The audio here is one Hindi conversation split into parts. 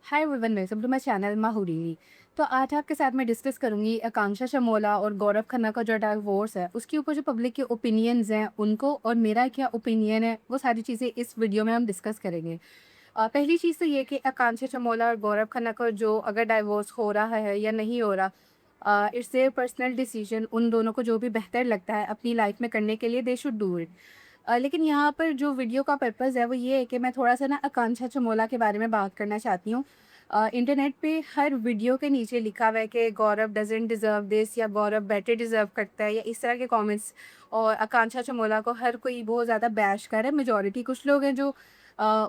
Hi everyone, welcome to my channel Mahuri. तो आज आपके साथ मैं डिस्कस करूंगी आकांक्षा चामोला और गौरव खन्ना का जो डाइवोर्स है उसके ऊपर जो पब्लिक के ओपिनियंस हैं उनको, और मेरा क्या ओपिनियन है, वो सारी चीज़ें इस वीडियो में हम डिस्कस करेंगे। पहली चीज़ तो ये कि आकांक्षा चामोला और गौरव खन्ना का जो अगर डाइवोर्स हो रहा है या नहीं हो रहा, इट्स देयर पर्सनल डिसीजन। उन दोनों को जो भी बेहतर लगता है अपनी लाइफ में करने के लिए दे शुड डू इट। लेकिन यहाँ पर जो वीडियो का पर्पज़ है वो ये है कि मैं थोड़ा-सा ना आकांक्षा चामोला के बारे में बात करना चाहती हूँ। इंटरनेट पे हर वीडियो के नीचे लिखा हुआ है कि गौरव डज़न्ट डिज़र्व दिस या गौरव बेटर डिज़र्व करता है या इस तरह के कमेंट्स, और आकांक्षा चामोला को हर कोई बहुत ज़्यादा बैश कर रहा है। मेजॉरिटी कुछ लोग हैं जो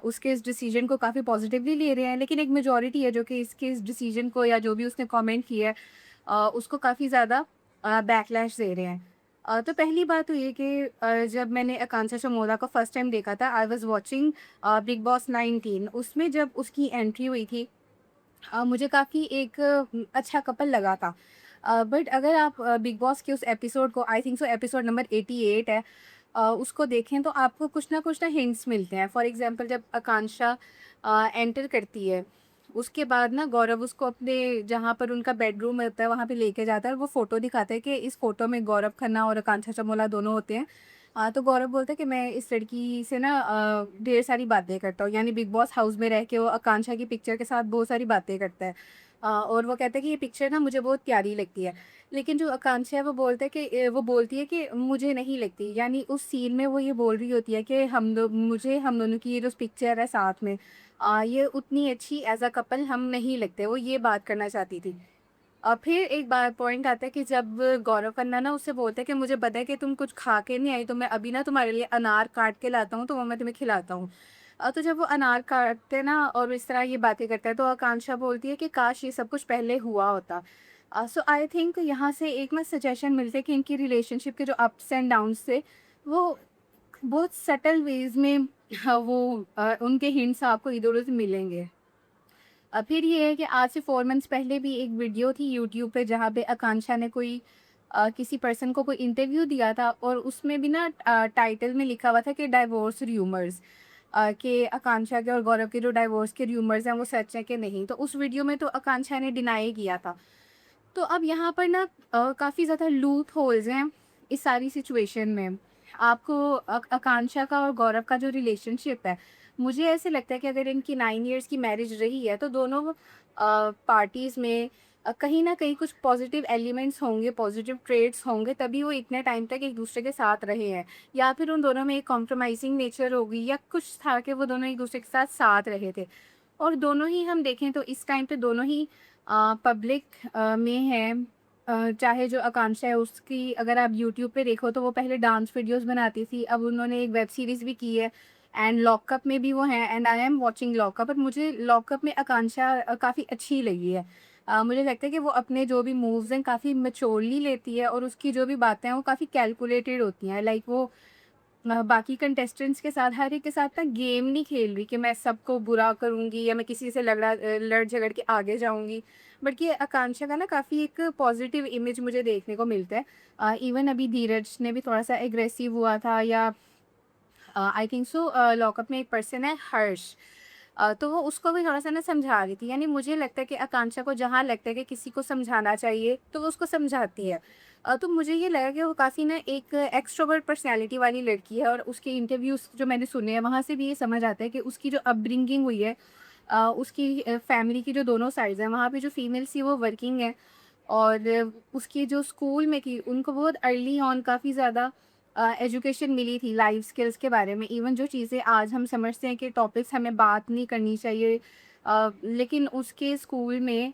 उसके इस डिसीज़न को काफ़ी पॉजिटिवली ले रहे हैं, लेकिन एक मेजॉरिटी है जो कि इसके इस डिसीज़न को या जो भी उसने कमेंट किया है उसको काफ़ी ज़्यादा बैकलैश दे रहे हैं। तो पहली बात तो ये कि जब मैंने आकांक्षा चामोला को फर्स्ट टाइम देखा था, I was watching big boss 19। उसमें जब उसकी एंट्री हुई थी, मुझे काफ़ी एक अच्छा कपल लगा था। बट अगर आप बिग बॉस के उस एपिसोड को, आई थिंक सो एपिसोड नंबर 88 है, उसको देखें तो आपको कुछ ना हिंट्स मिलते हैं। फॉर एग्ज़ाम्पल जब आकांक्षा एंटर करती है, उसके बाद ना गौरव उसको अपने जहाँ पर उनका बेडरूम होता है वहाँ पे लेके जाता है और वो फ़ोटो दिखाता है कि इस फ़ोटो में गौरव खन्ना और आकांक्षा चामोला दोनों होते हैं। तो गौरव बोलता है कि मैं इस लड़की से ना ढेर सारी बातें करता हूँ, यानी बिग बॉस हाउस में रह के वो आकांक्षा की पिक्चर के साथ बहुत सारी बातें करता है। और वो कहता है कि ये पिक्चर ना मुझे बहुत प्यारी लगती है। लेकिन जो आकांक्षा है वो बोलता है कि वो बोलती है कि मुझे नहीं लगती, यानी उस सीन में वो ये बोल रही होती है कि हम दोनों की ये जो पिक्चर है साथ में, ये उतनी अच्छी एज़ अ कपल हम नहीं लगते, वो ये बात करना चाहती थी। फिर एक बार पॉइंट आता है कि जब गौरव खन्ना ना उससे बोलता है कि मुझे पता है कि तुम कुछ खा के नहीं आई, तो मैं अभी ना तुम्हारे लिए अनार काट के लाता हूँ, तो वो मैं तुम्हें खिलाता हूँ। तो जब वो अनार काटते हैं ना और इस तरह ये बातें करता है, तो आकांक्षा बोलती है कि काश ये सब कुछ पहले हुआ होता। सो आई थिंक यहाँ से एक ना सजेशन मिलते है कि इनकी रिलेशनशिप के जो अप्स एंड डाउन्स थे, वो बहुत सटल वेज़ में उनके हिंट्स आपको इधर-उधर से मिलेंगे। फिर ये है कि आज से 4 मंथ्स पहले भी एक वीडियो थी यूट्यूब पे जहाँ पे आकांक्षा ने किसी पर्सन को कोई इंटरव्यू दिया था, और उसमें भी ना टाइटल में लिखा हुआ था कि डाइवोर्स र्यूमर्स, कि आकांक्षा के और गौरव के जो डाइवोर्स के र्यूमर्स हैं वो सच है कि नहीं। तो उस वीडियो में तो आकांक्षा ने डिनाई किया था। तो अब यहाँ पर ना काफ़ी ज़्यादा लूप होल्स हैं इस सारी सिचुएशन में। आपको आकांक्षा का और गौरव का जो रिलेशनशिप है, मुझे ऐसे लगता है कि अगर इनकी 9 इयर्स की मैरिज रही है तो दोनों पार्टीज़ में कहीं न कहीं कुछ पॉज़िटिव एलिमेंट्स होंगे, पॉज़िटिव ट्रेड्स होंगे, तभी वो इतने टाइम तक एक-दूसरे के साथ रहे हैं। या फिर उन दोनों में एक कॉम्प्रोमाइज़िंग नेचर होगी या कुछ था कि वो दोनों एक-दूसरे के साथ साथ रहे थे। और दोनों ही हम देखें तो इस टाइम पे दोनों ही पब्लिक में हैं। चाहे जो आकांक्षा है उसकी अगर आप यूट्यूब पे देखो तो वो पहले डांस वीडियोज़ बनाती थी, अब उन्होंने एक वेब सीरीज़ भी की है, एंड लॉकअप में भी वो हैं, and I am watching lockup. पर मुझे लॉकअप में आकांक्षा काफ़ी अच्छी लगी है। मुझे लगता है कि वो अपने जो भी मूव्स हैं काफ़ी मैच्योरली लेती है, और उसकी जो भी बातें हैं वो काफ़ी कैलकुलेटेड होती हैं। लाइक वो बाकी कंटेस्टेंट्स के साथ हर एक के साथ ना गेम नहीं खेल रही कि मैं सबको बुरा करूँगी या मैं किसी से लड़ झगड़ के आगे जाऊँगी। बल्कि आकांक्षा का ना काफ़ी एक पॉजिटिव इमेज मुझे देखने को मिलता है। इवन अभी धीरज ने भी थोड़ा-सा एग्रेसिव हुआ था, या आई थिंक सो लॉकअप में एक पर्सन है हर्ष, तो वो उसको भी थोड़ा-सा ना समझा रही थी। यानी मुझे लगता है कि आकांक्षा को जहाँ लगता है कि किसी को समझाना चाहिए, तो वो उसको समझाती है। तो मुझे ये लगा कि वो काफ़ी ना एक एक्सट्रोवर्ट पर्सनैलिटी वाली लड़की है, और उसके इंटरव्यूज़ जो मैंने सुने हैं, वहाँ से भी ये समझ आता है कि उसकी जो अपब्रिंगिंग हुई है, उसकी फैमिली की जो दोनों साइड्स हैं, वहाँ पे जो फीमेल्स थी वो वर्किंग है, और उसकी जो स्कूल में थी, उनको बहुत अर्ली ऑन काफ़ी ज़्यादा एजुकेशन मिली थी लाइफ स्किल्स के बारे में। इवन जो चीज़ें आज हम समझते हैं कि टॉपिक्स हमें बात नहीं करनी चाहिए, लेकिन उसके स्कूल में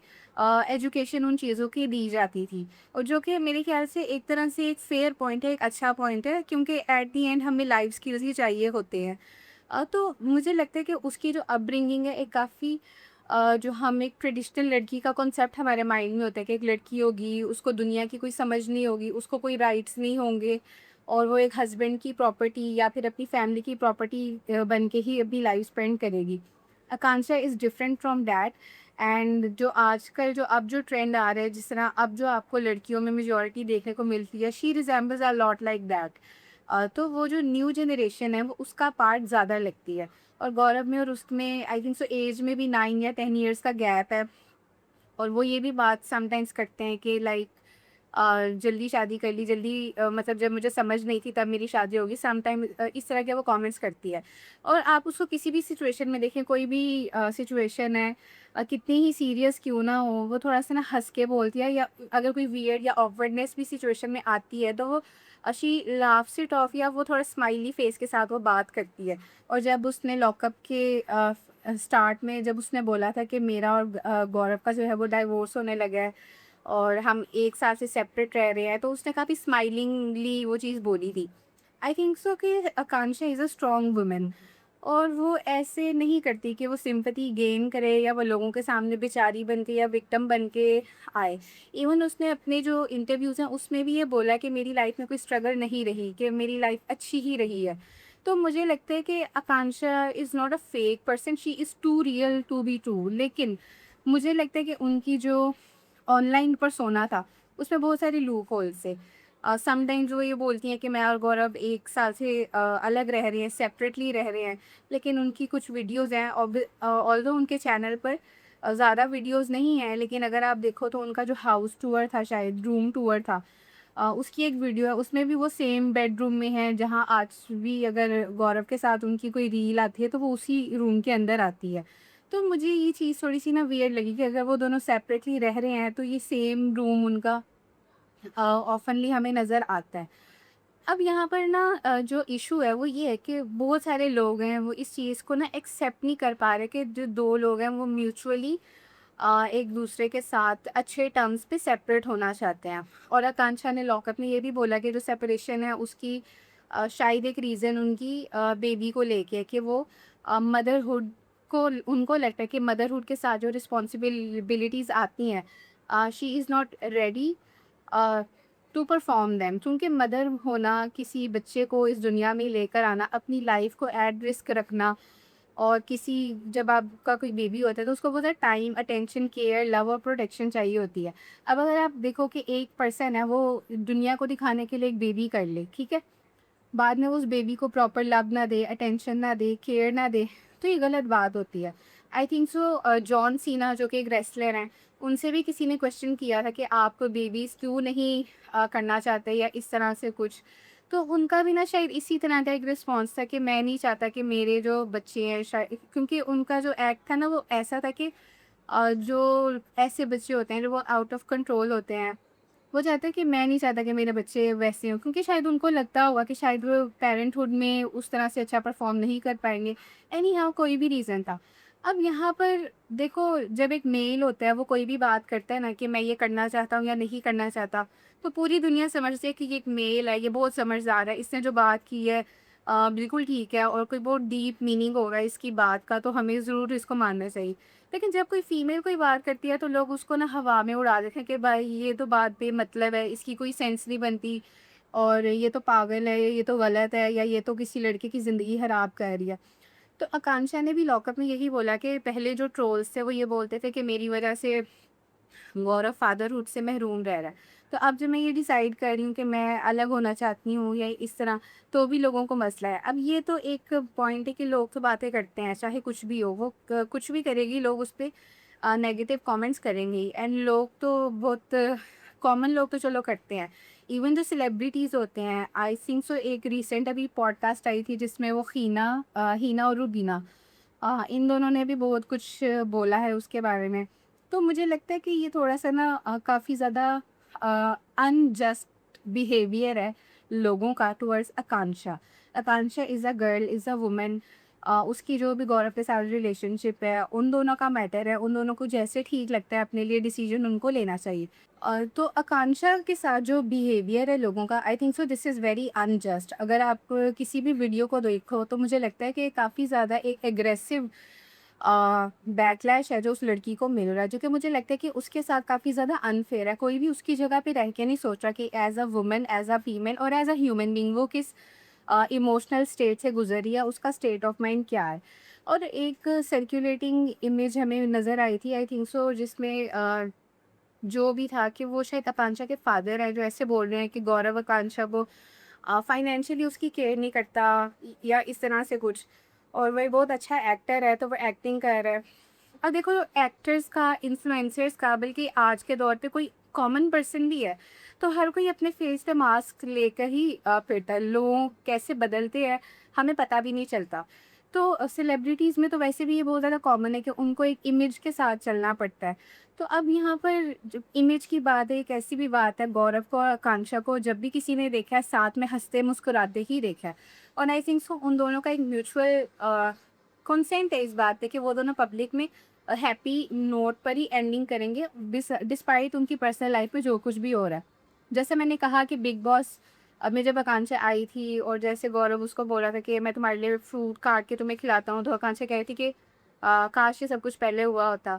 एजुकेशन उन चीज़ों की दी जाती थी, और जो कि मेरे ख़्याल से एक तरह से एक फ़ेयर पॉइंट है, एक अच्छा पॉइंट है, क्योंकि एट द एंड हमें लाइफ स्किल्स ही चाहिए होते हैं। तो मुझे लगता है कि उसकी जो अपब्रिंगिंग है एक काफ़ी जो हम एक ट्रेडिशनल लड़की का कॉन्सेप्ट हमारे माइंड में होता है कि एक लड़की होगी, उसको दुनिया की कोई समझ नहीं होगी, उसको कोई राइट्स नहीं होंगे, और वो एक हस्बैंड की प्रॉपर्टी या फिर अपनी फैमिली की प्रॉपर्टी बन के ही अपनी लाइफ स्पेंड करेगी। Akanksha is different from that. And जो आजकल जो अब जो ट्रेंड आ रहा है, जिस तरह अब जो आपको लड़कियों में मेजॉरिटी देखने को मिलती है, she resembles a lot like that. तो वो जो न्यू जनरेशन है वो उसका पार्ट ज़्यादा लगती है। और गौरव में और उसमें आई थिंक सो एज में भी 9 या 10 इयर्स का गैप है। और वो ये भी बात समटाइम्स करते हैं कि लाइक जल्दी शादी कर ली, जल्दी मतलब जब मुझे समझ नहीं थी तब मेरी शादी होगी, समटाइम इस तरह के वो कमेंट्स करती है। और आप उसको किसी भी सिचुएशन में देखें, कोई भी सिचुएशन है, कितनी ही सीरियस क्यों ना हो, वो थोड़ा-सा ना हँस के बोलती है, या अगर कोई वियर्ड या ऑकवर्डनेस भी सिचुएशन में आती है तो वो शी लाफ्स इट ऑफ, या वो थोड़ा स्माइली फेस के साथ वो बात करती है। और जब उसने लॉकअप के स्टार्ट में जब उसने बोला था कि मेरा और गौरव का जो है वो डाइवोर्स होने लगा है और हम 1 साल से सेपरेट रह रहे हैं, तो उसने काफ़ी स्माइलिंगली वो चीज़ बोली थी। आई थिंक सो कि Akanksha is a strong woman, और वो ऐसे नहीं करती कि वो सिंपैथी गेन करे या वो लोगों के सामने बेचारी बन के या विक्टिम बन के आए। इवन उसने अपने जो इंटरव्यूज़ हैं उसमें भी ये बोला कि मेरी लाइफ़ में कोई स्ट्रगल नहीं रही, कि मेरी लाइफ़ अच्छी ही रही है। तो मुझे लगता है कि Akanksha is not a fake person, she is too real to be true. लेकिन मुझे लगता है कि उनकी जो ऑनलाइन पर्सोना था, उसमें बहुत सारे लूप होल्स थे। समटाइम्स वो ये बोलती हैं कि मैं और गौरव 1 साल से अलग रह रहे हैं, सेपरेटली रह रहे हैं। लेकिन उनकी कुछ वीडियोज़ हैं, ऑल्दो उनके चैनल पर ज़्यादा वीडियोज़ नहीं हैं, लेकिन अगर आप देखो तो उनका जो हाउस टूर था, शायद रूम टूर था, उसकी एक वीडियो है, उसमें भी वो सेम बेडरूम में हैं, जहाँ आज भी अगर गौरव के साथ उनकी कोई रील आती है, तो वो उसी रूम के अंदर आती है। तो मुझे ये चीज़ थोड़ी-सी ना वियर्ड लगी कि अगर वो दोनों सेपरेटली रह रहे हैं, तो ये सेम रूम उनका ऑफ़नली हमें नज़र आता है। अब यहाँ पर ना जो इश्यू है वो ये है कि बहुत सारे लोग हैं, वो इस चीज़ को ना एक्सेप्ट नहीं कर पा रहे कि जो 2 लोग हैं वो म्यूचुअली एक दूसरे के साथ अच्छे टर्म्स पे सेपरेट होना चाहते हैं। और आकांक्षा ने लॉकअप में ये भी बोला कि जो सेपरेशन है उसकी शायद एक रीज़न उनकी बेबी को लेके है, कि वो मदरहुड को उनको लगता है कि मदरहुड के साथ जो रिस्पॉन्सिबिलिटीज़ आती हैं, she is not ready to perform them, क्योंकि मदर होना, किसी बच्चे को इस दुनिया में लेकर आना, अपनी लाइफ को एट रिस्क रखना, और किसी जब आपका कोई बेबी होता है तो उसको बहुत ज़्यादा टाइम, अटेंशन, केयर, लव और प्रोटेक्शन चाहिए होती है। अब अगर आप देखो कि एक पर्सन है वो दुनिया को दिखाने के लिए एक बेबी कर ले, ठीक है, बाद में उस बेबी को प्रॉपर लव ना दे, अटेंशन ना दे, केयर ना दे, तो ये गलत बात होती है। I think so John Cena जो कि एक रेसलर हैं, उनसे भी किसी ने क्वेश्चन किया था कि आप बेबीज़ क्यों नहीं करना चाहते या इस तरह से कुछ। तो उनका भी ना शायद इसी तरह का एक रिस्पॉन्स था कि मैं नहीं चाहता कि मेरे जो बच्चे हैं, शायद क्योंकि उनका जो एक्ट था ना वो ऐसा था कि जो ऐसे बच्चे होते हैं जो वो आउट ऑफ कंट्रोल होते हैं, वो चाहते हैं कि मैं नहीं चाहता कि मेरे बच्चे वैसे हों, क्योंकि शायद उनको लगता होगा कि शायद वो पेरेंटहुड में उस तरह से अच्छा परफ़ॉर्म नहीं कर पाएँगे। एनी हाउ कोई भी रीज़न था। अब यहाँ पर देखो, जब एक मेल होता है वो कोई भी बात करता है ना कि मैं ये करना चाहता हूँ या नहीं करना चाहता, तो पूरी दुनिया समझती है कि ये एक मेल है, ये बहुत समझदार है, इसने जो बात की है बिल्कुल ठीक है, और कोई बहुत डीप मीनिंग होगा इसकी बात का, तो हमें ज़रूर इसको मानना चाहिए। लेकिन जब कोई फीमेल कोई बात करती है तो लोग उसको ना हवा में उड़ा देते हैं कि भाई ये तो बात बेमतलब है, इसकी कोई सेंस नहीं बनती, और ये तो पागल है, ये तो गलत है, या ये तो किसी लड़के की ज़िंदगी खराब कर रही है। तो आकांक्षा ने भी लॉकअप में यही बोला कि पहले जो ट्रोल्स थे वो ये बोलते थे कि मेरी वजह से गौरव फादरहुड से महरूम रह रहा है। तो अब जब मैं ये डिसाइड कर रही हूँ कि मैं अलग होना चाहती हूँ या इस तरह, तो भी लोगों को मसला है। अब ये तो एक पॉइंट है कि लोग तो बातें करते हैं, चाहे कुछ भी हो, वो कुछ भी करेगी, लोग उस पर नेगेटिव कमेंट्स करेंगे ही। एंड लोग तो बहुत कॉमन लोग तो चलो करते हैं। इवन जो सेलिब्रिटीज़ होते हैं, आई थिंक सो एक रिसेंट अभी पॉडकास्ट आई थी जिसमें वो हीना और रूबीना, इन दोनों ने भी बहुत कुछ बोला है उसके बारे में। तो मुझे लगता है कि ये थोड़ा-सा ना काफ़ी ज़्यादा अनजस्ट बिहेवियर है लोगों का towards Akanksha. Akanksha is a girl, is a woman, उसकी जो भी गौरव के साथ रिलेशनशिप है, उन दोनों का मैटर है, उन दोनों को जैसे ठीक लगता है अपने लिए डिसीज़न उनको लेना चाहिए। तो आकांक्षा के साथ जो बिहेवियर है लोगों का, आई think so this is very unjust. अगर आप किसी भी वीडियो को देखो तो मुझे लगता है कि काफ़ी ज़्यादा एक एग्रेसिव बैकलैश है जो उस लड़की को मिल रहा है, जो कि मुझे लगता है कि उसके साथ काफ़ी ज़्यादा अनफेयर है। कोई भी उसकी जगह पे रह के नहीं सोच रहा कि as a woman, as a female और एज़ अ ह्यूमन बीइंग वो किस इमोशनल स्टेट से गुज़र रही है, उसका स्टेट ऑफ माइंड क्या है। और एक सर्कुलेटिंग इमेज हमें नज़र आई थी, आई थिंक सो, जिसमें जो भी था कि वो शायद आकांक्षा के फादर हैं, जो ऐसे बोल रहे हैं कि गौरव आकांक्षा को फाइनेंशियली उसकी केयर नहीं करता, या इस तरह से कुछ। और वही बहुत अच्छा एक्टर है, तो वो एक्टिंग कर रहा है। अब देखो एक्टर्स का, इन्फ्लुएंसर्स का, बल्कि आज के दौर पे कोई कॉमन पर्सन भी है, तो हर कोई अपने फेस पे मास्क लेकर ही फिरता है। लोग कैसे बदलते हैं हमें पता भी नहीं चलता। तो सेलिब्रिटीज़ में तो वैसे भी ये बहुत ज़्यादा कॉमन है कि उनको एक इमेज के साथ चलना पड़ता है। तो अब यहाँ पर जब इमेज की बात है, एक ऐसी भी बात है, गौरव को और आकांक्षा को जब भी किसी ने देखा है साथ में हँसते मुस्कुराते ही देखा है। और आई थिंक सो उन दोनों का एक म्यूचुअल कंसेंट है इस बात पे कि वो दोनों पब्लिक में हैप्पी नोट पर ही एंडिंग करेंगे, डिस्पाइट उनकी पर्सनल लाइफ में जो कुछ भी हो रहा है। जैसे मैंने कहा कि बिग बॉस में जब आकांक्षा आई थी और जैसे गौरव उसको बोला था कि मैं तुम्हारे लिए फ्रूट काट के तुम्हें खिलाता हूँ, तो आकांक्षा कह रही थी कि काश ये सब कुछ पहले हुआ होता।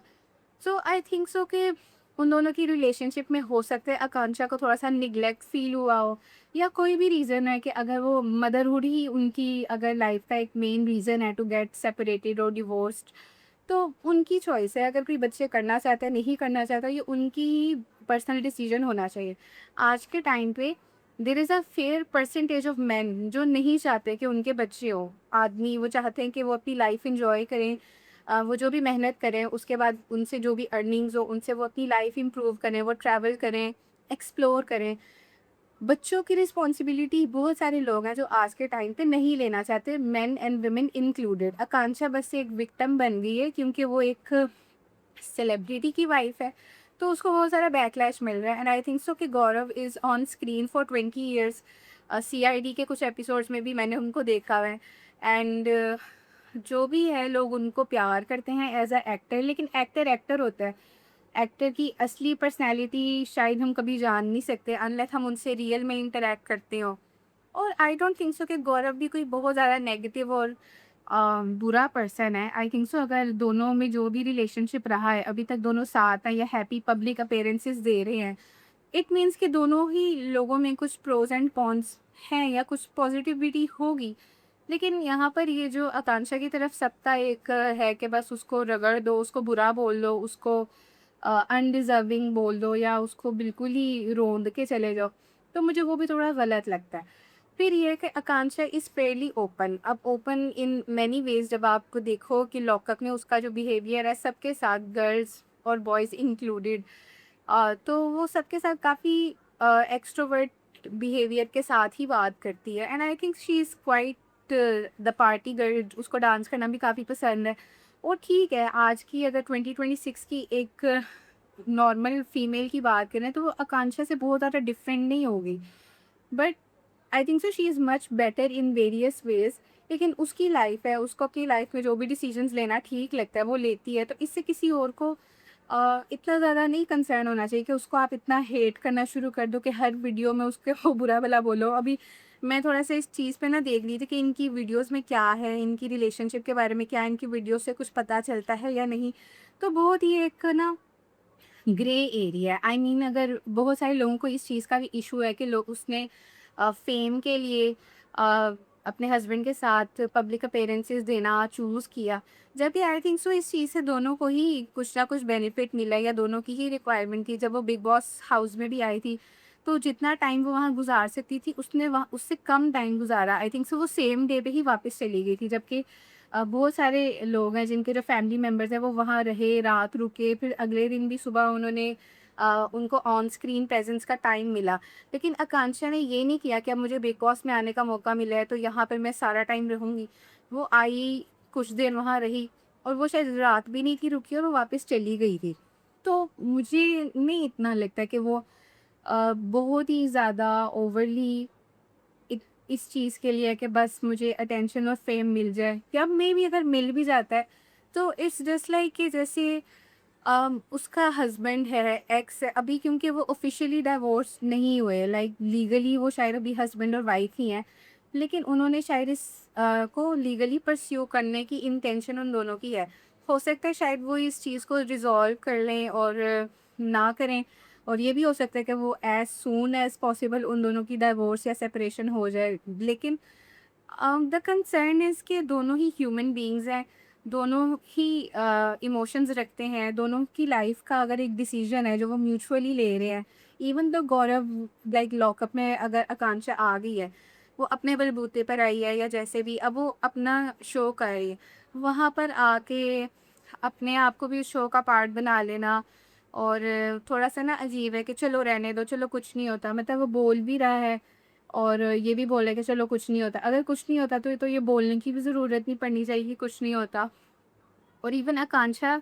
सो आई थिंक सो कि उन दोनों की रिलेशनशिप में हो सकता है आकांक्षा को थोड़ा सा निग्लेक्ट फील हुआ हो, या कोई भी रीज़न है कि अगर वो मदरहुड ही उनकी अगर लाइफ का एक मेन रीज़न है टू गेट सेपरेटेड और डिवोर्स्ड, तो उनकी चॉइस है। अगर कोई बच्चे करना चाहता है, नहीं करना चाहता, ये उनकी ही पर्सनल डिसीजन होना चाहिए। आज के टाइम पे there is a fair percentage of men जो नहीं चाहते कि उनके बच्चे हों। आदमी वो चाहते हैं कि वो अपनी लाइफ एंजॉय करें, वो जो भी मेहनत करें उसके बाद उनसे जो भी अर्निंग्स हो उनसे वो अपनी लाइफ इम्प्रूव करें, वो ट्रैवल करें, एक्सप्लोर करें। बच्चों की रिस्पॉन्सिबिलिटी बहुत सारे लोग हैं जो आज के टाइम पे नहीं लेना चाहते, मेन एंड वुमेन इंक्लूडेड। आकांक्षा बस एक विक्टिम बन गई है क्योंकि वो एक सेलिब्रिटी की वाइफ है, तो उसको बहुत सारा बैकलैश मिल रहा है। एंड आई थिंक सो कि Gaurav is on screen for 20 years. CID के कुछ एपिसोड्स में भी मैंने उनको देखा हुआ है। एंड जो भी है लोग उनको प्यार करते हैं एज अ एक्टर, लेकिन एक्टर एक्टर होता है। एक्टर की असली पर्सनैलिटी शायद हम कभी जान नहीं सकते अनलेस हम उनसे रियल में इंटरेक्ट करते हो। और आई डोंट थिंक सो कि गौरव भी कोई बहुत ज़्यादा नेगेटिव और बुरा पर्सन है। आई थिंक सो अगर दोनों में जो भी रिलेशनशिप रहा है अभी तक, दोनों साथ हैं या हैप्पी पब्लिक अपीयरेंसेस दे रहे हैं, इट मीन्स कि दोनों ही लोगों में कुछ प्रोज एंड कॉन्स हैं या कुछ पॉजिटिविटी होगी। लेकिन यहाँ पर ये जो आकांक्षा की तरफ सत्ता एक है कि बस उसको रगड़ दो, उसको बुरा बोल दो, उसको अनडिज़र्विंग बोल दो या उसको बिल्कुल ही रोंद के चले जाओ, तो मुझे वो भी थोड़ा गलत लगता है। फिर ये है कि आकांक्षा इज़ फेयरली ओपन, अब ओपन इन मैनी वेज़। जब आपको देखो कि लॉकअप में उसका जो बिहेवियर है सबके साथ, गर्ल्स और बॉयज़ इंक्लूडेड, तो वो सबके साथ काफ़ी एक्सट्रोवर्ट बिहेवियर के साथ ही बात करती है। And I think she is quite the party girl, उसको डांस करना भी काफ़ी पसंद है। और ठीक है, आज की अगर 2026 की एक नॉर्मल फीमेल की बात करें तो वो आकांक्षा से बहुत ज़्यादा डिफरेंट नहीं होगी, but I think so she is much better in various ways. लेकिन उसकी लाइफ है, उसको अपनी लाइफ में जो भी डिसीजंस लेना ठीक लगता है वो लेती है, तो इससे किसी और को इतना ज़्यादा नहीं कंसर्न होना चाहिए कि उसको आप इतना हेट करना शुरू कर दो कि हर वीडियो में उसके वो बुरा भला बोलो। अभी मैं थोड़ा सा इस चीज़ पे ना देख रही थी कि इनकी वीडियोस में क्या है, इनकी रिलेशनशिप के बारे में क्या इनकी वीडियो से कुछ पता चलता है या नहीं। तो बहुत ही एक ना ग्रे एरिया है। आई मीन अगर बहुत सारे लोगों को इस चीज़ का भी इशू है कि लोग उसने फ़ेम के लिए अपने हस्बैंड के साथ पब्लिक अपीयरेंसेस देना चूज़ किया। जबकि आई थिंक सो इस चीज़ से दोनों को ही कुछ ना कुछ बेनिफिट मिला या दोनों की ही रिक्वायरमेंट थी। जब वो बिग बॉस हाउस में भी आई थी, तो जितना टाइम वो वहाँ गुज़ार सकती थी, उसने वहाँ उससे कम टाइम गुज़ारा। आई थिंक सो वो सेम डे पे ही वापस चली गई थी। जबकि बहुत सारे लोग हैं जिनके जो फैमिली मेंबर्स हैं वो वहाँ रहे, रात रुके, फिर अगले दिन भी सुबह उन्होंने उनको ऑन स्क्रीन प्रेजेंस का टाइम मिला। लेकिन आकांक्षा ने ये नहीं किया कि अब मुझे बिग बॉस में आने का मौका मिला है तो यहाँ पर मैं सारा टाइम रहूँगी। वो आई, कुछ देर वहाँ रही, और वो शायद रात भी नहीं थी रुकी और वो वापस चली गई थी। तो मुझे नहीं इतना लगता कि वो बहुत ही ज़्यादा ओवरली इत इस चीज़ के लिए कि बस मुझे अटेंशन और फ़ेम मिल जाए, या मेबी अगर मिल भी जाता है तो इट्स जस्ट लाइक कि जैसे उसका हस्बैंड है, एक्स है अभी, क्योंकि वो ऑफ़िशियली डिवोर्स नहीं हुए, लाइक लीगली वो शायद अभी हस्बैंड और वाइफ़ ही हैं। लेकिन उन्होंने शायद इस को लीगली परस्यू करने की इंटेंशन उन दोनों की है। हो सकता है शायद वो इस चीज़ को रिज़ॉल्व कर लें और ना करें, और ये भी हो सकता है कि वो एज़ सून एज़ पॉसिबल उन दोनों की डिवोर्स या सेपरेशन हो जाए। लेकिन द कंसर्न इज़ कि दोनों ही ह्यूमन बीइंग्स हैं, दोनों ही इमोशंस रखते हैं, दोनों की लाइफ का अगर एक डिसीजन है जो वो म्यूचुअली ले रहे हैं, इवन तो गौरव लाइक लॉकअप में अगर आकांक्षा आ गई है, वो अपने बलबूते पर आई है या जैसे भी, अब वो अपना शो कर रही है। वहाँ पर आके अपने आप को भी उस शो का पार्ट बना लेना और थोड़ा-सा ना अजीब है कि चलो रहने दो, चलो कुछ नहीं होता। मतलब वो बोल भी रहा है और ये भी बोल रहा है कि चलो कुछ नहीं होता। अगर कुछ नहीं होता तो ये बोलने की भी ज़रूरत नहीं पड़नी चाहिए कि कुछ नहीं होता। और even Akanksha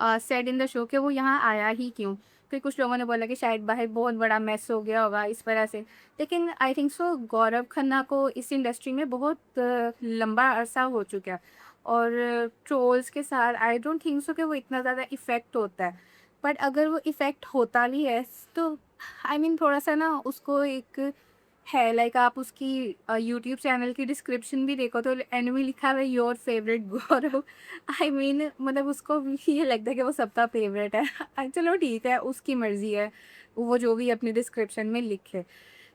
said in the show कि वो यहाँ आया ही क्यों? फिर कुछ लोगों ने बोला कि शायद बाहर बहुत बड़ा मेस हो गया होगा इस वजह से। लेकिन आई थिंक सो गौरव खन्ना को इस इंडस्ट्री में बहुत लंबा अरसा हो चुका है और ट्रोल्स के साथ आई डोंट थिंक सो कि वो इतना ज़्यादा इफ़ेक्ट होता है। बट अगर वो इफ़ेक्ट होता भी है तो आई मीन थोड़ा-सा ना उसको एक है लाइक आप उसकी यूट्यूब चैनल की डिस्क्रिप्शन भी देखो तो एंड में लिखा हुआ है your favourite Gaurav. I mean मतलब उसको भी ये लगता है कि वो सबका फेवरेट है। चलो ठीक है, उसकी मर्ज़ी है, वो जो भी अपनी डिस्क्रिप्शन में लिखे।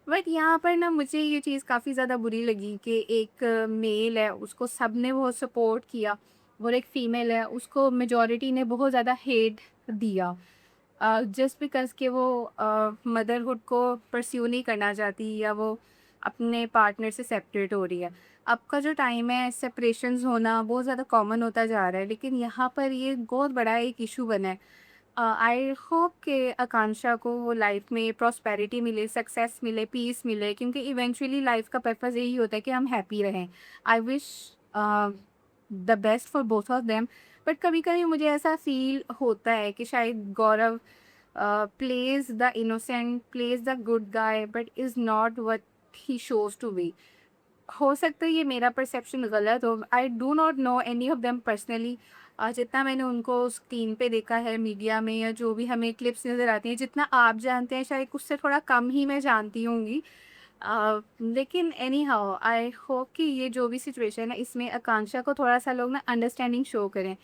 बट यहाँ पर ना मुझे ये चीज़ काफ़ी ज़्यादा बुरी लगी कि एक मेल है, उसको सबने बहुत सपोर्ट किया और एक फ़ीमेल है, उसको मेजॉरिटी ने बहुत ज़्यादा हेट दिया। जस्ट बिकॉज़ कि वो मदरहुड को परस्यू नहीं करना चाहती या वो अपने पार्टनर से सेपरेट हो रही है। अब का जो टाइम है सेपरेशंस होना बहुत ज़्यादा कॉमन होता जा रहा है, लेकिन यहाँ पर ये बहुत बड़ा एक इशू बना है। आई होप कि आकांक्षा को वो लाइफ में प्रॉस्पेरिटी मिले, सक्सेस मिले, पीस मिले क्योंकि इवेंचुअली लाइफ का पर्पज़ यही होता है कि हम हैप्पी रहें। I wish the best for both of them. But कभी-कभी मुझे ऐसा फ़ील होता है कि शायद गौरव plays the innocent, plays the good guy, but is not what he shows to be. हो सकता है ये मेरा परसेप्शन गलत हो। I do not know any of them personally. जितना मैंने उनको स्क्रीन पे देखा है मीडिया में या जो भी हमें क्लिप्स नज़र आती हैं, जितना आप जानते हैं शायद उससे थोड़ा कम ही मैं जानती होंगी। लेकिन एनी हाउ आई होप कि ये जो भी सिचुएशन है इसमें आकांक्षा को थोड़ा सा लोग ना अंडरस्टैंडिंग शो करें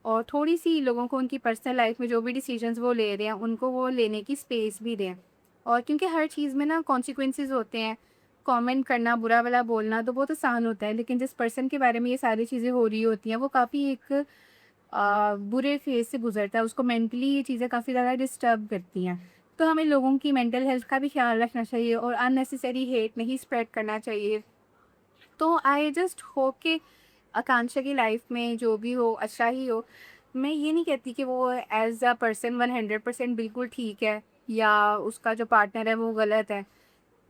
और थोड़ी सी लोगों को उनकी पर्सनल लाइफ में जो भी डिसीजंस वो ले रहे हैं उनको वो लेने की स्पेस भी दें। और क्योंकि हर चीज़ में ना कॉन्सिक्वेंसेस होते हैं। कमेंट करना, बुरा भला बोलना तो बहुत आसान होता है, लेकिन जिस पर्सन के बारे में ये सारी चीज़ें हो रही होती हैं वो काफ़ी एक बुरे फेज़ से गुज़रता है, उसको मेंटली ये चीज़ें काफ़ी ज़्यादा डिस्टर्ब करती हैं। तो हमें लोगों की मेंटल हेल्थ का भी ख़्याल रखना चाहिए और अननेसेसरी हेट नहीं स्प्रेड करना चाहिए। तो आई जस्ट होप कि आकांक्षा की लाइफ में जो भी हो अच्छा ही हो। मैं ये नहीं कहती कि वो एज़ अ पर्सन 100% बिल्कुल ठीक है या उसका जो पार्टनर है वो गलत है।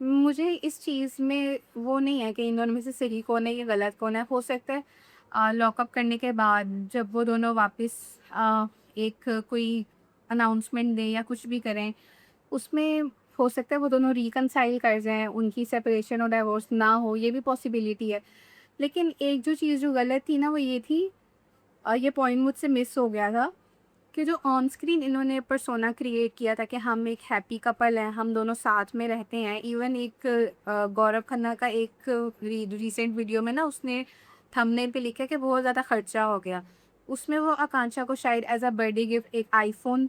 मुझे इस चीज़ में वो नहीं है कि इन दोनों में से सही कौन है या गलत कौन है। हो सकता है लॉकअप करने के बाद जब वो दोनों वापस एक कोई अनाउंसमेंट दें या कुछ भी करें, उसमें हो सकता है वो दोनों रिकंसाइल कर जाएँ, उनकी सेपरेशन और डिवोर्स ना हो, ये भी पॉसिबिलिटी है। लेकिन एक जो चीज़ जो गलत थी ना वो ये थी, ये पॉइंट मुझसे मिस हो गया था कि जो ऑन स्क्रीन इन्होंने पर्सोना क्रिएट किया था कि हम एक हैप्पी कपल हैं, हम दोनों साथ में रहते हैं। इवन एक गौरव खन्ना का एक रिसेंट वीडियो में ना उसने थंबनेल पे लिखा कि बहुत ज़्यादा खर्चा हो गया। उसमें वो आकांक्षा को शायद एज़ अ बर्थडे गिफ्ट एक आईफ़ोन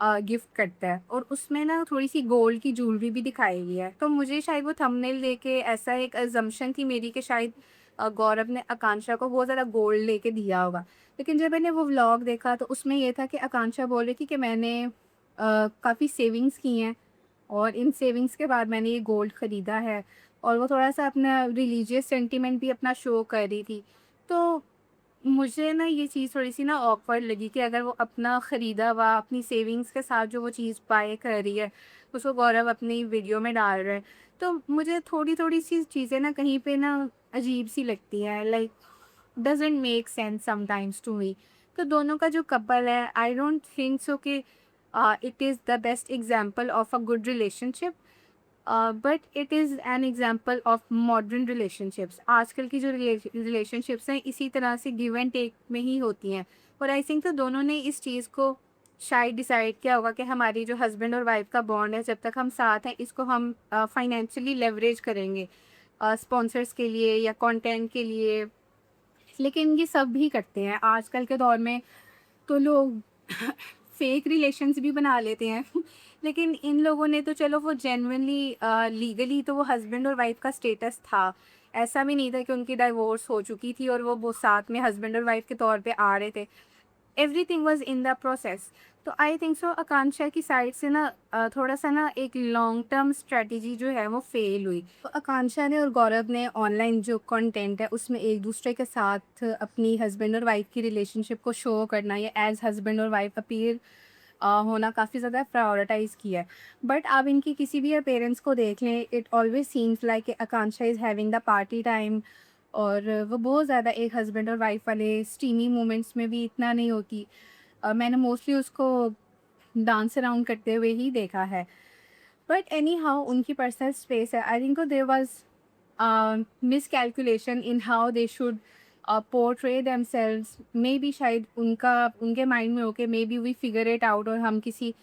गिफ्ट करता है और उसमें ना थोड़ी-सी गोल्ड की ज्वेलरी भी दिखाई गई है। तो मुझे शायद वो थंबनेल देख के ऐसा एक असम्पशन थी मेरी कि शायद गौरव ने आकांक्षा को बहुत ज़्यादा गोल्ड लेके दिया होगा। लेकिन जब मैंने वो व्लॉग देखा तो उसमें ये था कि आकांक्षा बोल रही थी कि मैंने काफ़ी सेविंग्स की हैं और इन सेविंग्स के बाद मैंने ये गोल्ड ख़रीदा है और वो थोड़ा-सा अपना रिलीजियस सेंटिमेंट भी अपना शो कर रही थी। तो मुझे ना ये चीज़ थोड़ी-सी ना ऑकवर्ड लगी कि अगर वो अपना ख़रीदा हुआ अपनी सेविंग्स के साथ जो वो चीज़ बाय कर रही है, उसको गौरव अपनी वीडियो में डाल रहा है। तो मुझे थोड़ी-थोड़ी सी चीज़ें ना कहीं पे ना अजीब-सी लगती हैं, like doesn't make sense sometimes to me. तो दोनों का जो कपल है आई डोंट थिंक सो कि it is the best example of a good relationship, but it is an example of modern relationships. आजकल की जो रिलेशनशिप्स हैं इसी तरह से गिव एंड टेक में ही होती हैं और आई थिंक तो दोनों ने इस चीज़ को शायद डिसाइड किया होगा कि हमारी जो हस्बैंड और वाइफ का बॉन्ड है जब तक हम साथ हैं इसको हम फाइनेंशियली लेवरेज करेंगे स्पॉन्सर्स के लिए या कंटेंट के लिए। लेकिन ये सब भी करते हैं आजकल के दौर में तो लोग फेक रिलेशंस भी बना लेते हैं। लेकिन इन लोगों ने तो चलो वो जेन्युइनली लीगली तो वो हस्बैंड और वाइफ का स्टेटस था। ऐसा भी नहीं था कि उनकी डाइवोर्स हो चुकी थी और वो साथ में हस्बैंड और वाइफ के तौर पे आ रहे थे। Everything was in the process. तो आई थिंक सो आकांक्षा की साइड से ना थोड़ा-सा ना एक लॉन्ग टर्म स्ट्रैटेजी जो है वो फ़ेल हुई। तो आकांक्षा ने और गौरव ने ऑनलाइन जो कंटेंट है उसमें एक-दूसरे के साथ अपनी हस्बैंड और वाइफ़ की रिलेशनशिप को शो करना या एज़ हस्बैंड और वाइफ़ अपीयर होना काफ़ी ज़्यादा प्रायोरिटाइज़ किया है। बट आप इनकी किसी भी अपीयरेंस को देख लें, it always seems like Akanksha is having the party time, और वो बहुत ज़्यादा एक हस्बैंड और वाइफ़ वाले स्टीमी मोमेंट्स में भी इतना नहीं होती। मैंने मोस्टली उसको डांस अराउंड करते हुए ही देखा है। बट एनी हाउ उनकी पर्सनल स्पेस है। I think there was miscalculation in how they should portray themselves. Maybe शायद उनका उनके माइंड में हो के maybe we figure it out और हम किसी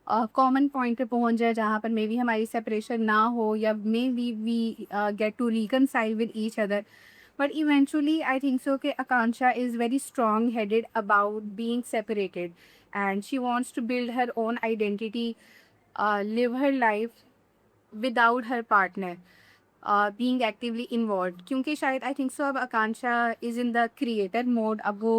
कॉमन पॉइंट पे पहुंच जाए जहाँ पर मे बी हमारी सेपरेशन ना हो, या maybe we get to reconcile with each other. But eventually, I think so. Okay, Akansha is very strong-headed about being separated, and she wants to build her own identity, live her life without her partner being actively involved. क्योंकि शायद I think so अब आकांक्षा is in the creator mode। अब वो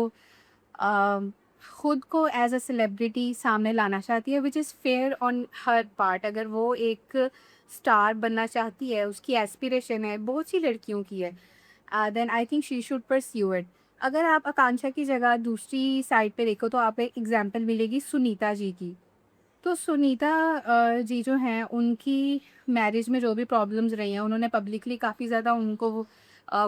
um, खुद को एज अ सेलिब्रिटी सामने लाना चाहती है, which is fair on her part. अगर वो एक स्टार बनना चाहती है, उसकी एस्पिरेशन है, बहुत सी लड़कियों की है, then I think she should pursue it. अगर आप आकांक्षा की जगह दूसरी साइड पे देखो तो आप एक एग्जांपल मिलेगी सुनीता जी की। तो सुनीता जी जो हैं उनकी मैरिज में जो भी प्रॉब्लम्स रही हैं, उन्होंने पब्लिकली काफ़ी ज़्यादा उनको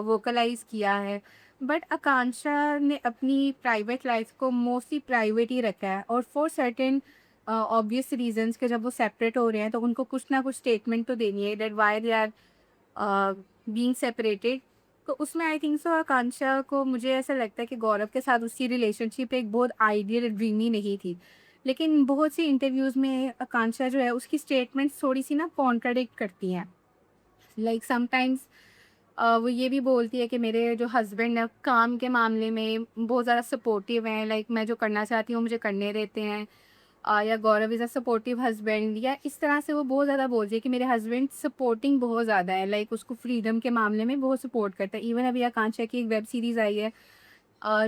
वोकलाइज़ किया है। बट आकांक्षा ने अपनी प्राइवेट लाइफ को मोस्टली प्राइवेट ही रखा है, और फॉर सर्टेन ऑब्वियस रीजंस के जब वो सेपरेट हो रहे हैं तो उनको कुछ ना कुछ स्टेटमेंट तो देनी है that why they are being separated. तो उसमें आई थिंक सो आकांक्षा को, मुझे ऐसा लगता है कि गौरव के साथ उसकी रिलेशनशिप एक बहुत आइडियल ड्रीमी नहीं थी। लेकिन बहुत सी इंटरव्यूज़ में आकांक्षा जो है उसकी स्टेटमेंट्स थोड़ी-सी ना कॉन्ट्राडिक्ट करती हैं। लाइक समटाइम्स वो ये भी बोलती है कि मेरे जो हस्बैंड हैं काम के मामले में बहुत ज़्यादा सपोर्टिव हैं, लाइक मैं जो करना चाहती हूँ मुझे करने देते हैं। या गौरव इज़ अ सपोर्टिव हस्बैंड, या इस तरह से वो बहुत ज़्यादा बोलती है कि मेरे हस्बैंड सपोर्टिंग बहुत ज़्यादा है, लाइक उसको फ्रीडम के मामले में बहुत सपोर्ट करता है। इवन अभी आकांक्षा की एक वेब सीरीज़ आई है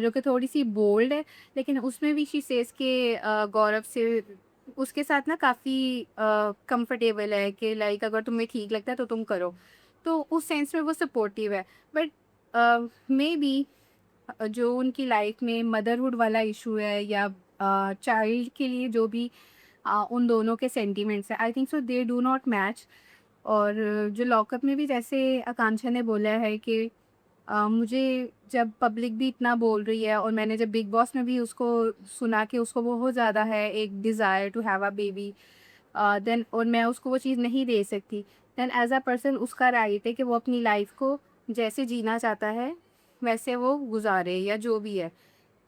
जो कि थोड़ी-सी बोल्ड है, लेकिन उसमें भी शी सेज़ कि गौरव से उसके साथ ना काफ़ी कंफर्टेबल है कि लाइक अगर तुम्हें ठीक लगता है तो तुम करो। तो उस सेंस में वो सपोर्टिव है। बट मेबी जो उनकी लाइफ में मदरहुड वाला इशू है, या चाइल्ड के लिए जो भी उन दोनों के सेंटिमेंट्स हैं, आई think so they do not match. और जो लॉकअप में भी जैसे आकांक्षा ने बोला है कि मुझे जब पब्लिक भी इतना बोल रही है, और मैंने जब बिग बॉस में भी उसको सुना कि उसको बहुत ज़्यादा है एक desire to have a baby, then और मैं उसको वो चीज़ नहीं दे सकती, देन एज़ अ पर्सन उसका राइट है कि वो अपनी लाइफ को जैसे जीना चाहता है वैसे वो गुजारे, या जो भी है।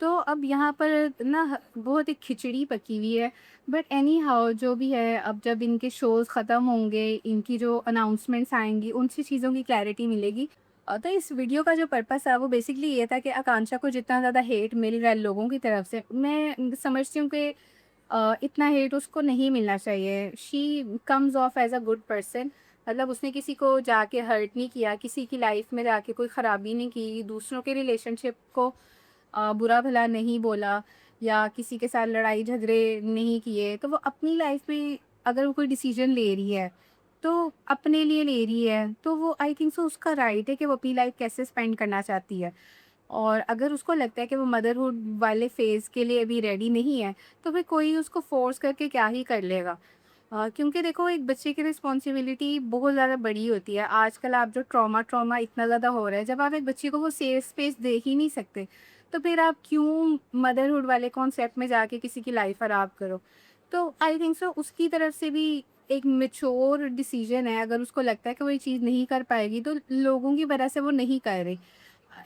तो अब यहाँ पर ना बहुत एक खिचड़ी पकी हुई है। बट एनी हाउ जो भी है, अब जब इनके शोज़ ख़त्म होंगे, इनकी जो अनाउंसमेंट्स आएँगी, उनसे चीज़ों की क्लैरिटी मिलेगी। तो इस वीडियो का जो पर्पस है वो बेसिकली ये था कि आकांक्षा को जितना ज़्यादा हेट मिल रहा है लोगों की तरफ से, मैं समझती हूँ कि इतना हेट उसको नहीं मिलना चाहिए। She comes of as a good person. मतलब उसने किसी को जाके हर्ट नहीं किया, किसी की लाइफ में जाके कोई ख़राबी नहीं की, दूसरों के रिलेशनशिप को बुरा भला नहीं बोला, या किसी के साथ लड़ाई झगड़े नहीं किए। तो वो अपनी लाइफ में अगर वो कोई डिसीजन ले रही है, तो अपने लिए ले रही है, तो वो आई थिंक सो उसका राइट है कि वो अपनी लाइफ कैसे स्पेंड करना चाहती है। और अगर उसको लगता है कि वो मदरहुड वाले फ़ेज़ के लिए अभी रेडी नहीं है, तो फिर कोई उसको फ़ोर्स करके क्या ही कर लेगा। क्योंकि देखो एक बच्चे की रिस्पॉन्सिबिलिटी बहुत ज़्यादा बड़ी होती है। आजकल आप जो ट्रॉमा इतना ज़्यादा हो रहा है, जब आप एक बच्चे को वो सेफ स्पेस दे ही नहीं सकते, तो फिर आप क्यों मदरहुड वाले कॉन्सेप्ट में जाके किसी की लाइफ ख़राब करो। तो आई थिंक सो उसकी तरफ से भी एक मैच्योर डिसीजन है। अगर उसको लगता है कि वो ये चीज़ नहीं कर पाएगी, तो लोगों की वजह से वो नहीं कर रही।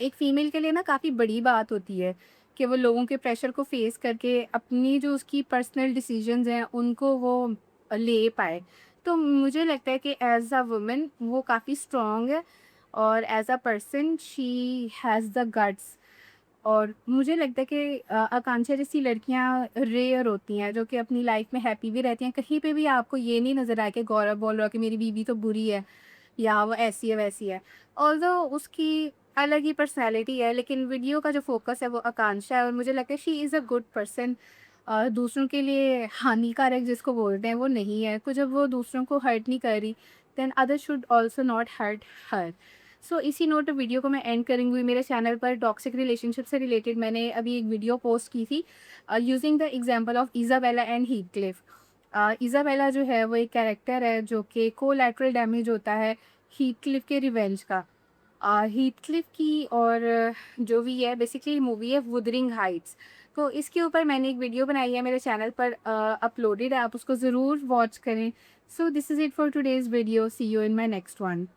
एक फ़ीमेल के लिए ना काफ़ी बड़ी बात होती है कि वो लोगों के प्रेशर को फ़ेस करके अपनी जो उसकी पर्सनल डिसीजंस हैं उनको वो ले पाए। तो मुझे लगता है कि एज़ अ वुमन वो काफ़ी स्ट्रॉन्ग है, और as a person she has the guts. और मुझे लगता है कि आकांक्षा जैसी लड़कियां रेयर होती हैं जो कि अपनी लाइफ में हैप्पी भी रहती हैं। कहीं पे भी आपको ये नहीं नज़र आया कि गौरव बोल रहा हो कि मेरी बीवी तो बुरी है, या वो ऐसी है वैसी है। ऑल्दो उसकी अलग ही पर्सनैलिटी है, लेकिन वीडियो का जो फ़ोकस है वो आकांक्षा है, और मुझे लगता है she is a good person. दूसरों के लिए हानिकारक जिसको बोलते हैं वो नहीं है। तो जब वो दूसरों को हर्ट नहीं कर रही, then other should also not hurt her. So इसी नोट वीडियो को मैं एंड करूँगी। मेरे चैनल पर टॉक्सिक रिलेशनशिप से रिलेटेड मैंने अभी एक वीडियो पोस्ट की थी using the example of Isabella and Heathcliff. Isabella जो है वो एक कैरेक्टर है जो कि कोलैटरल डैमेज होता है हीथक्लिफ के रिवेंज का। हीथक्लिफ की और जो भी है बेसिकली मूवी है वुदरिंग हाइट्स। तो इसके ऊपर मैंने एक वीडियो बनाई है, मेरे चैनल पर अपलोडेड है, आप उसको ज़रूर वॉच करें। So this is it for today's video, see you in my next one.